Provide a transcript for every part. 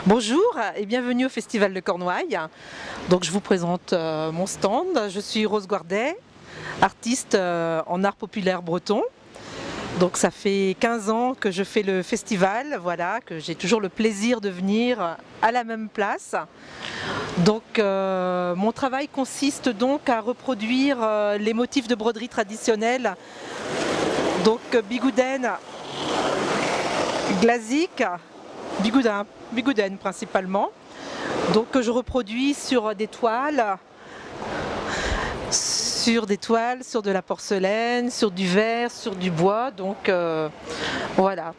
Bonjour et bienvenue au Festival de Cornouailles. Donc je vous présente mon stand. Je suis Rose Guardet, artiste en art populaire breton. Donc ça fait 15 ans que je fais le festival, voilà, que j'ai toujours le plaisir de venir à la même place. Donc mon travail consiste donc à reproduire les motifs de broderie traditionnelle. Donc bigouden, glazik, bigouden principalement. Donc que je reproduis sur des toiles, sur de la porcelaine, sur du verre, sur du bois. Donc voilà.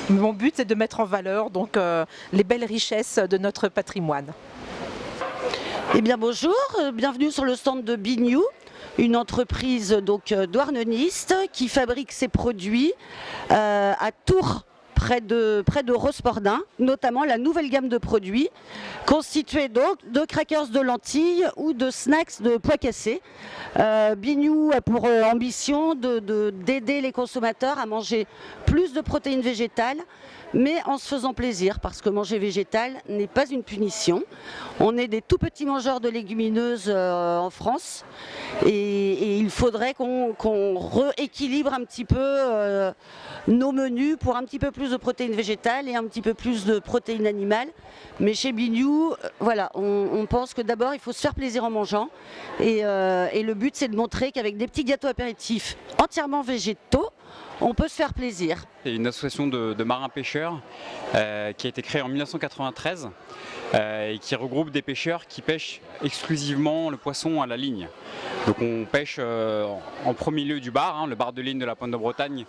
Mon but c'est de mettre en valeur donc les belles richesses de notre patrimoine. Eh bien bonjour, bienvenue sur le stand de Bignou, une entreprise donc douarneniste qui fabrique ses produits à Tours, près de Rospordin, notamment la nouvelle gamme de produits constituée donc de crackers de lentilles ou de snacks de pois cassés. Bignou a pour ambition d'aider les consommateurs à manger plus de protéines végétales, mais en se faisant plaisir, parce que manger végétal n'est pas une punition. On est des tout petits mangeurs de légumineuses en France et il faudrait qu'on rééquilibre un petit peu nos menus pour un petit peu plus de protéines végétales et un petit peu plus de protéines animales. Mais chez Bignou, voilà, on pense que d'abord il faut se faire plaisir en mangeant et le but c'est de montrer qu'avec des petits gâteaux apéritifs entièrement végétaux, on peut se faire plaisir. C'est une association de marins-pêcheurs qui a été créée en 1993 et qui regroupe des pêcheurs qui pêchent exclusivement le poisson à la ligne. Donc on pêche en premier lieu du bar, le bar de ligne de la Pointe de Bretagne,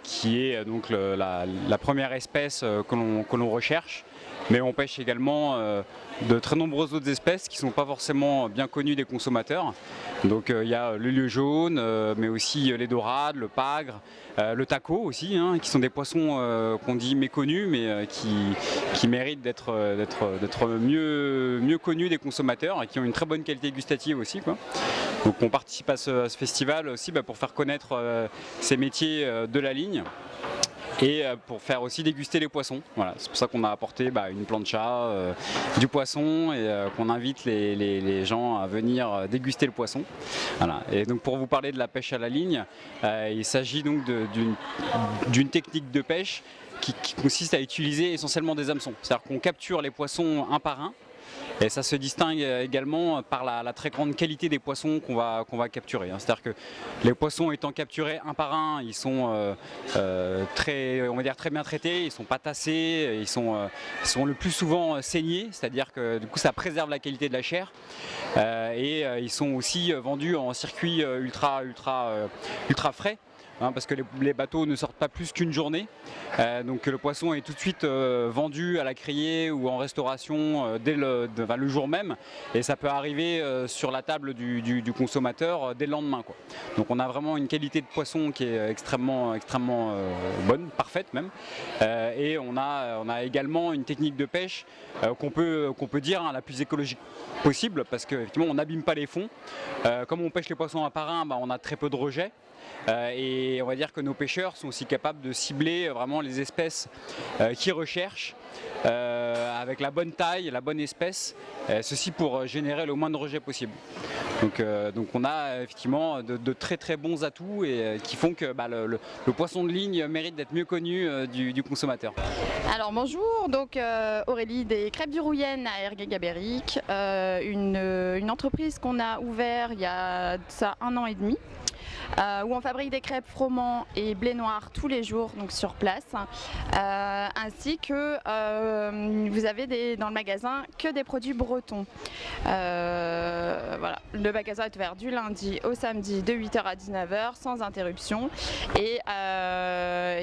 qui est donc la première espèce que l'on recherche. Mais on pêche également de très nombreuses autres espèces qui ne sont pas forcément bien connues des consommateurs. Donc il y a le lieu jaune, mais aussi les dorades, le pagre, le taco aussi, qui sont des poissons qu'on dit méconnus, mais qui méritent d'être mieux connus des consommateurs et qui ont une très bonne qualité gustative aussi, quoi. Donc on participe à ce festival aussi pour faire connaître ces métiers de la ligne. Et pour faire aussi déguster les poissons. Voilà, c'est pour ça qu'on a apporté une plancha, du poisson et qu'on invite les gens à venir déguster le poisson. Voilà. Et donc pour vous parler de la pêche à la ligne, il s'agit donc d'une technique de pêche qui consiste à utiliser essentiellement des hameçons. C'est-à-dire qu'on capture les poissons un par un. Et ça se distingue également par la très grande qualité des poissons qu'on va capturer. C'est-à-dire que les poissons étant capturés un par un, ils sont très bien traités, ils ne sont pas tassés, ils sont le plus souvent saignés, c'est-à-dire que du coup ça préserve la qualité de la chair. Et ils sont aussi vendus en circuit ultra frais. Parce que les bateaux ne sortent pas plus qu'une journée, donc le poisson est tout de suite vendu à la criée ou en restauration dès le jour même, et ça peut arriver sur la table du consommateur dès le lendemain, quoi. Donc on a vraiment une qualité de poisson qui est extrêmement bonne, parfaite même, et on a également une technique de pêche qu'on peut dire la plus écologique possible, parce qu'effectivement on n'abîme pas les fonds. Comme on pêche les poissons un par un, on a très peu de rejets. Et on va dire que nos pêcheurs sont aussi capables de cibler vraiment les espèces qu'ils recherchent avec la bonne taille, la bonne espèce, ceci pour générer le moins de rejets possible. Donc on a effectivement de très très bons atouts et qui font que le poisson de ligne mérite d'être mieux connu du consommateur. Alors bonjour, donc Aurélie des Crêpes du Rouyen à Ergué-Gabéric, une entreprise qu'on a ouvert il y a ça 1 an et demi. Où on fabrique des crêpes froment et blé noir tous les jours, donc sur place, ainsi que vous avez dans le magasin que des produits bretons. Voilà. Le magasin est ouvert du lundi au samedi de 8h à 19h sans interruption, et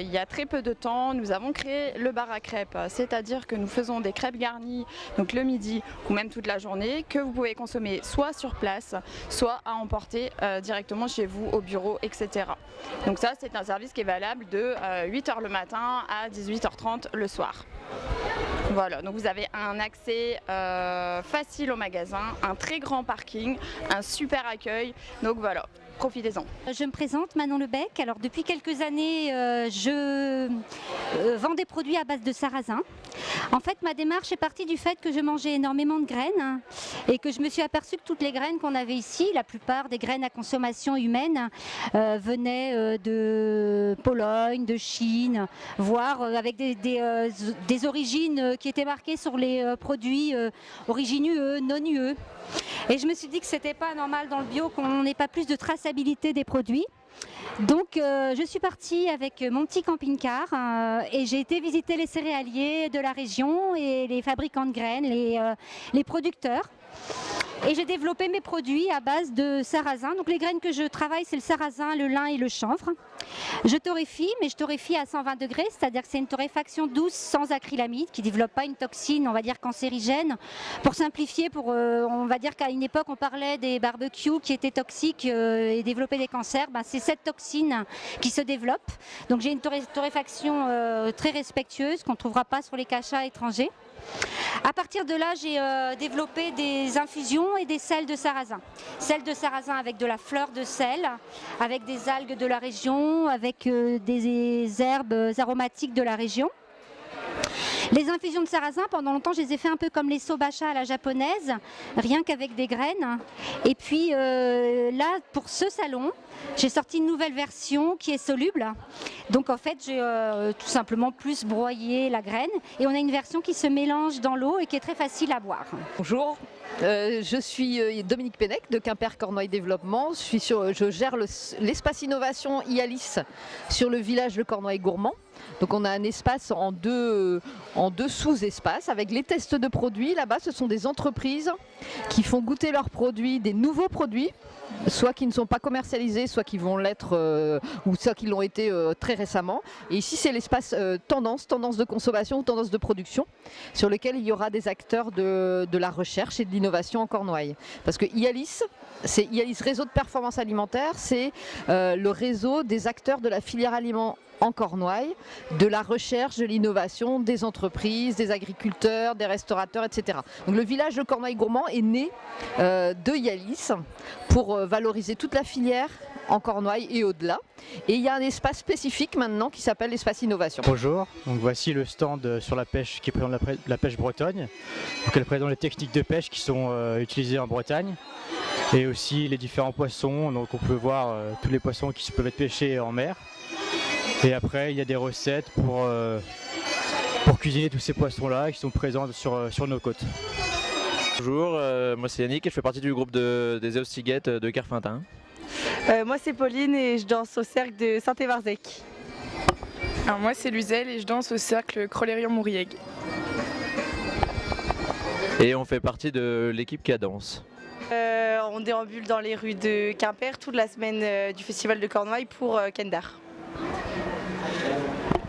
il y a très peu de temps nous avons créé le bar à crêpes, c'est-à-dire que nous faisons des crêpes garnies donc le midi ou même toute la journée, que vous pouvez consommer soit sur place, soit à emporter directement chez vous au bureau, etc. Donc ça c'est un service qui est valable de 8h le matin à 18h30 le soir. Voilà, donc vous avez un accès facile au magasin, un très grand parking, un super accueil, donc voilà. profitez-en. Je me présente, Manon Lebec. Alors depuis quelques années, je vends des produits à base de sarrasin. En fait, ma démarche est partie du fait que je mangeais énormément de graines et que je me suis aperçue que toutes les graines qu'on avait ici, la plupart des graines à consommation humaine, venaient de Pologne, de Chine, voire avec des origines qui étaient marquées sur les produits origine UE, non UE. Et je me suis dit que c'était pas normal dans le bio qu'on n'ait pas plus de traçabilité des produits. Donc je suis partie avec mon petit camping-car et j'ai été visiter les céréaliers de la région et les fabricants de graines, les producteurs. Et j'ai développé mes produits à base de sarrasin. Donc les graines que je travaille, c'est le sarrasin, le lin et le chanvre. Je torréfie, mais je torréfie à 120 degrés, c'est-à-dire que c'est une torréfaction douce sans acrylamide qui ne développe pas une toxine, on va dire cancérigène. Pour simplifier, on va dire qu'à une époque, on parlait des barbecues qui étaient toxiques et développaient des cancers. C'est cette toxine qui se développe. Donc j'ai une torréfaction très respectueuse qu'on ne trouvera pas sur les cachas étrangers. À partir de là, j'ai développé des infusions et des sels de sarrasin. Sel de sarrasin avec de la fleur de sel, avec des algues de la région, avec des herbes aromatiques de la région. Les infusions de sarrasin, pendant longtemps, je les ai fait un peu comme les sobacha à la japonaise, rien qu'avec des graines. Et puis là, pour ce salon, j'ai sorti une nouvelle version qui est soluble. Donc en fait, j'ai tout simplement plus broyé la graine. Et on a une version qui se mélange dans l'eau et qui est très facile à boire. Bonjour, je suis Dominique Pennec de Quimper Cornouailles Développement. Je gère l'espace innovation IALIS sur le village de Cornouailles Gourmand. Donc on a un espace en deux sous-espaces avec les tests de produits. Là-bas, ce sont des entreprises qui font goûter leurs produits, des nouveaux produits, soit qui ne sont pas commercialisés, soit qui vont l'être, ou soit qui l'ont été très récemment. Et ici, c'est l'espace tendance de consommation ou tendance de production, sur lequel il y aura des acteurs de la recherche et de l'innovation en Cornouailles. Parce que IALIS, c'est IALIS Réseau de Performance Alimentaire, c'est le réseau des acteurs de la filière aliment en Cornouailles, de la recherche, de l'innovation, des entreprises, des agriculteurs, des restaurateurs, etc. Donc le village de Cornouailles Gourmand est né de IALIS pour valoriser toute la filière en Cornouailles et au-delà. Et il y a un espace spécifique maintenant qui s'appelle l'espace innovation. Bonjour, donc voici le stand sur la pêche qui présente la pêche bretonne. Donc elle présente les techniques de pêche qui sont utilisées en Bretagne et aussi les différents poissons. Donc on peut voir tous les poissons qui peuvent être pêchés en mer. Et après il y a des recettes pour cuisiner tous ces poissons-là qui sont présents sur nos côtes. Bonjour, moi c'est Yannick et je fais partie du groupe des Eustiguettes de Kerfintin. Moi c'est Pauline et je danse au cercle de Saint-Évarzec. Alors moi c'est Luzel et je danse au cercle Crolérion-Mourieg. Et on fait partie de l'équipe Cadence. On déambule dans les rues de Quimper toute la semaine du festival de Cornouailles pour Kendar.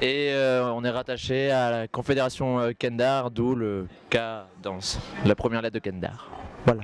Et on est rattaché à la Confédération Kendar, d'où le Cadence, la première lettre de Kendar. Voilà.